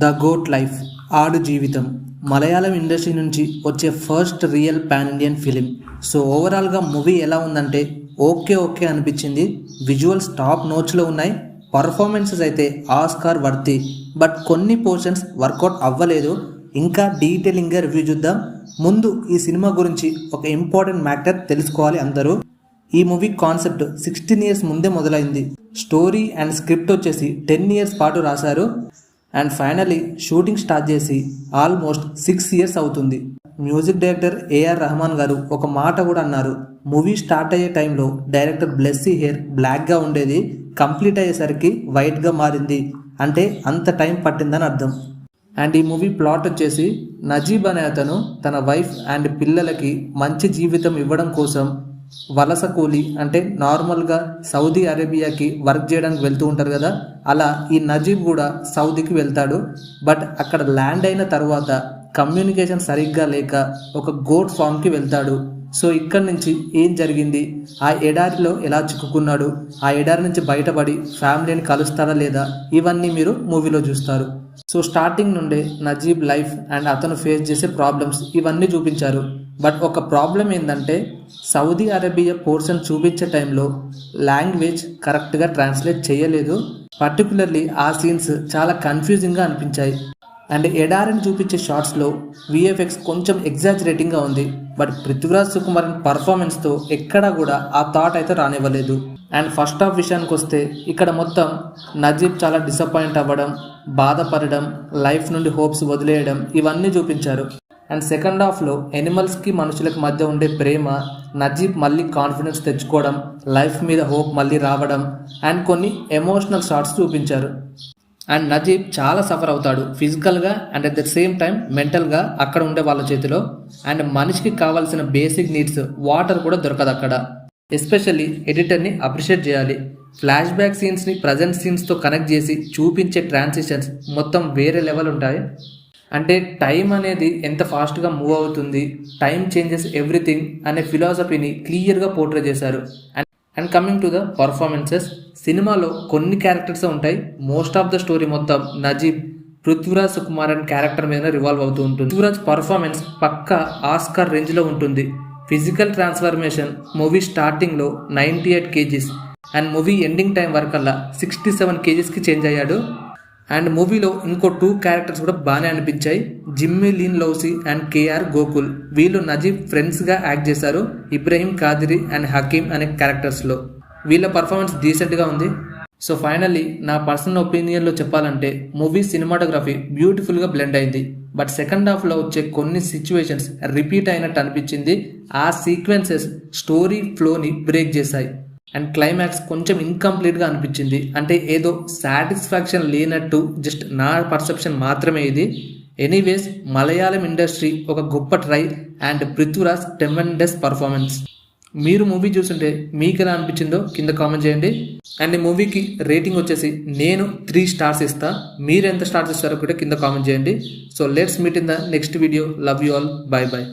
The goat life ఆడు జీవితం Malayalam industry నుంచి వచ్చే first real pan Indian film. So ఓవరాల్గా మూవీ ఎలా ఉందంటే ఓకే అనిపించింది. విజువల్స్ టాప్ నోట్స్లో ఉన్నాయి. పర్ఫార్మెన్సెస్ అయితే ఆస్కార్ వర్తి. బట్ కొన్ని పోర్షన్స్ వర్కౌట్ అవ్వలేదు. ఇంకా డీటెయిలింగ్గా రివ్యూ చూద్దాం. ముందు ఈ సినిమా గురించి ఒక ఇంపార్టెంట్ మ్యాటర్ తెలుసుకోవాలి అందరూ. ఈ మూవీ కాన్సెప్ట్ 16 ఇయర్స్ ముందే మొదలైంది. స్టోరీ అండ్ స్క్రిప్ట్ వచ్చేసి 10 ఇయర్స్ పాటు రాశారు. అండ్ ఫైనలీ షూటింగ్ స్టార్ట్ చేసి ఆల్మోస్ట్ 6 ఇయర్స్ అవుతుంది. మ్యూజిక్ డైరెక్టర్ ఏఆర్ రెహమాన్ గారు ఒక మాట కూడా అన్నారు, మూవీ స్టార్ట్ అయ్యే టైంలో డైరెక్టర్ బ్లెస్సీ హెయిర్ బ్లాక్గా ఉండేది, కంప్లీట్ అయ్యేసరికి వైట్గా మారింది, అంటే అంత టైం పట్టిందని అర్థం. అండ్ ఈ మూవీ ప్లాట్ వచ్చేసి నజీబ్ అనే అతను తన వైఫ్ అండ్ పిల్లలకి మంచి జీవితం ఇవ్వడం కోసం వలస కూలి అంటే నార్మల్గా సౌదీ అరేబియాకి వర్క్ చేయడానికి వెళ్తూ ఉంటారు కదా, అలా ఈ నజీబ్ కూడా సౌదీకి వెళ్తాడు. బట్ అక్కడ ల్యాండ్ అయిన తర్వాత కమ్యూనికేషన్ సరిగ్గా లేక ఒక గోట్ ఫామ్కి వెళ్తాడు. సో ఇక్కడి నుంచి ఏం జరిగింది, ఆ ఎడారిలో ఎలా చిక్కుకున్నాడు, ఆ ఎడారి నుంచి బయటపడి ఫ్యామిలీని కలుస్తాడా లేదా, ఇవన్నీ మీరు మూవీలో చూస్తారు. సో స్టార్టింగ్ నుండే నజీబ్ లైఫ్ అండ్ అతను ఫేస్ చేసే ప్రాబ్లమ్స్ ఇవన్నీ చూపించారు. బట్ ఒక ప్రాబ్లం ఏంటంటే సౌదీ అరేబియా పోర్షన్ చూపించే టైంలో లాంగ్వేజ్ కరెక్ట్గా ట్రాన్స్లేట్ చేయలేదు. పర్టికులర్లీ ఆ సీన్స్ చాలా కన్ఫ్యూజింగ్గా అనిపించాయి. అండ్ ఎడారిని చూపించే షార్ట్స్లో విఎఫ్ఎక్స్ కొంచెం ఎగ్జాజరేటింగ్గా ఉంది. బట్ పృథ్వీరాజ్ సుకుమారన్ పర్ఫార్మెన్స్తో ఎక్కడా కూడా ఆ థాట్ అయితే రానివ్వలేదు. అండ్ ఫస్ట్ హాఫ్ విషయానికి వస్తే ఇక్కడ మొత్తం నజీబ్ చాలా డిసప్పాయింట్ అవ్వడం, బాధపడడం, లైఫ్ నుండి హోప్స్ వదిలేయడం ఇవన్నీ చూపించారు. అండ్ సెకండ్ హాఫ్లో ఎనిమల్స్కి మనుషులకు మధ్య ఉండే ప్రేమ, నజీబ్ మళ్ళీ కాన్ఫిడెన్స్ తెచ్చుకోవడం, లైఫ్ మీద హోప్ మళ్ళీ రావడం అండ్ కొన్ని ఎమోషనల్ షార్ట్స్ చూపించారు. అండ్ నజీబ్ చాలా సఫర్ అవుతాడు ఫిజికల్గా and at the same time మెంటల్గా అక్కడ ఉండే వాళ్ళ చేతిలో. అండ్ మనిషికి కావాల్సిన బేసిక్ నీడ్స్ వాటర్ కూడా దొరకదు అక్కడ. ఎస్పెషల్లీ ఎడిటర్ని అప్రిషియేట్ చేయాలి. ఫ్లాష్ బ్యాక్ సీన్స్ని ప్రజెంట్ సీన్స్తో కనెక్ట్ చేసి చూపించే ట్రాన్సిషన్స్ మొత్తం వేరే లెవెల్ ఉంటాయి. అంటే టైం అనేది ఎంత ఫాస్ట్గా మూవ్ అవుతుంది, టైం చేంజెస్ ఎవ్రీథింగ్ అనే ఫిలాసఫీని క్లియర్గా పోర్ట్రే చేశారు. And coming to the performances, సినిమాలో కొన్ని క్యారెక్టర్స్ ఉంటాయి. మోస్ట్ ఆఫ్ ద స్టోరీ మొత్తం నజీబ్, పృథ్వీరాజ్ సుకుమారన్ క్యారెక్టర్ మీద రివాల్వ్ అవుతూ ఉంటుంది. పృథ్వీరాజ్ పర్ఫార్మెన్స్ పక్కా ఆస్కార్ రేంజ్లో ఉంటుంది. ఫిజికల్ ట్రాన్స్ఫర్మేషన్ మూవీ స్టార్టింగ్లో 98 kgs and movie ending time వరకల్లా 67 kgsకి చేంజ్ అయ్యాడు. అండ్ మూవీలో ఇంకో 2 క్యారెక్టర్స్ కూడా బాగానే అనిపించాయి. Jimmy Jean Louis and KR Gokul, వీళ్ళు నజీబ్ ఫ్రెండ్స్గా యాక్ట్ చేశారు. ఇబ్రహీం కాదిరి అండ్ హకీమ్ అనే క్యారెక్టర్స్లో వీళ్ళ పర్ఫార్మెన్స్ డీసెంట్గా ఉంది. సో ఫైనల్లీ నా పర్సనల్ ఒపీనియన్లో చెప్పాలంటే మూవీ సినిమాటోగ్రఫీ బ్యూటిఫుల్గా బ్లెండ్ అయింది. బట్ సెకండ్ హాఫ్లో వచ్చే కొన్ని సిచ్యువేషన్స్ రిపీట్ అయినట్టు అనిపించింది. ఆ సీక్వెన్సెస్ స్టోరీ ఫ్లోని బ్రేక్ చేశాయి. అండ్ క్లైమాక్స్ కొంచెం ఇన్కంప్లీట్గా అనిపించింది. అంటే ఏదో సాటిస్ఫాక్షన్ లేనట్టు, జస్ట్ నా పర్సెప్షన్ మాత్రమే ఇది. ఎనీవేస్, మలయాళం ఇండస్ట్రీ ఒక గొప్ప try and Prithviraj tremendous performance. మీరు మూవీ చూస్తుంటే మీకు ఎలా అనిపించిందో కింద కామెంట్ చేయండి. అండ్ ఈ మూవీకి రేటింగ్ వచ్చేసి నేను 3 stars ఇస్తా. మీరు ఎంత స్టార్స్ ఇస్తారో కూడా కింద కామెంట్ చేయండి. So let's meet in the next video. Love you all. By.